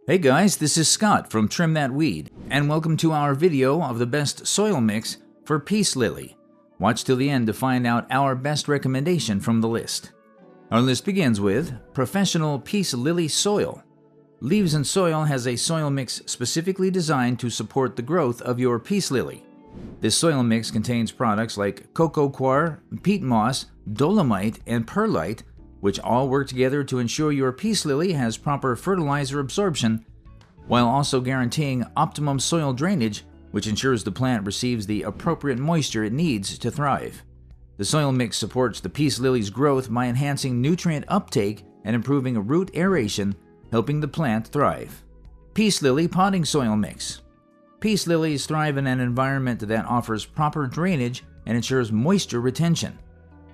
Hey guys, this is Scott from Trim That Weed, and welcome to our video of the best soil mix for peace lily. Watch till the end to find out our best recommendation from the list. Our list begins with Professional Peace Lily Soil. Leaves and Soil has a soil mix specifically designed to support the growth of your peace lily. This soil mix contains products like cocoa coir, peat moss, dolomite, and perlite, which all work together to ensure your peace lily has proper fertilizer absorption, while also guaranteeing optimum soil drainage, which ensures the plant receives the appropriate moisture it needs to thrive. The soil mix supports the peace lily's growth by enhancing nutrient uptake and improving root aeration, helping the plant thrive. Peace Lily Potting Soil Mix. Peace lilies thrive in an environment that offers proper drainage and ensures moisture retention.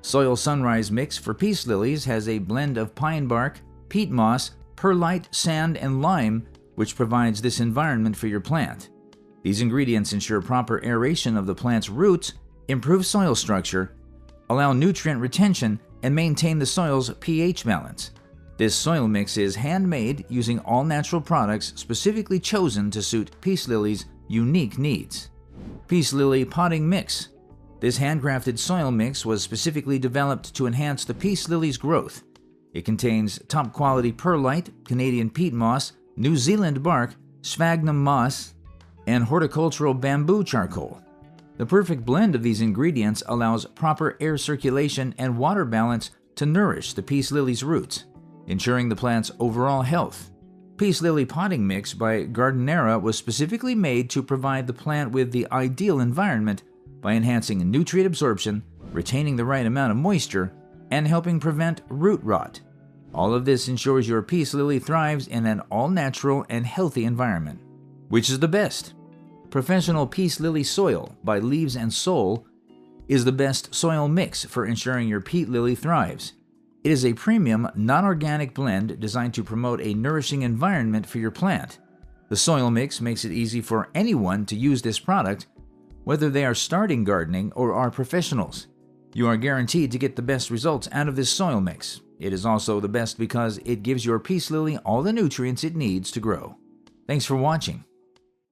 Soil Sunrise Mix for peace lilies has a blend of pine bark, peat moss, perlite, sand, and lime, which provides this environment for your plant. These ingredients ensure proper aeration of the plant's roots, improve soil structure, allow nutrient retention, and maintain the soil's pH balance. This soil mix is handmade using all natural products specifically chosen to suit peace lilies' unique needs. Peace Lily Potting Mix. This handcrafted soil mix was specifically developed to enhance the peace lily's growth. It contains top-quality perlite, Canadian peat moss, New Zealand bark, sphagnum moss, and horticultural bamboo charcoal. The perfect blend of these ingredients allows proper air circulation and water balance to nourish the peace lily's roots, ensuring the plant's overall health. Peace Lily Potting Mix by Gardenera was specifically made to provide the plant with the ideal environment by enhancing nutrient absorption, retaining the right amount of moisture, and helping prevent root rot. All of this ensures your peace lily thrives in an all-natural and healthy environment. Which is the best? Professional Peace Lily Soil by Leaves and Soul is the best soil mix for ensuring your peat lily thrives. It is a premium, non-organic blend designed to promote a nourishing environment for your plant. The soil mix makes it easy for anyone to use this product, whether they are starting gardening or are professionals. You are guaranteed to get the best results out of this soil mix. It is also the best because it gives your peace lily all the nutrients it needs to grow. Thanks for watching.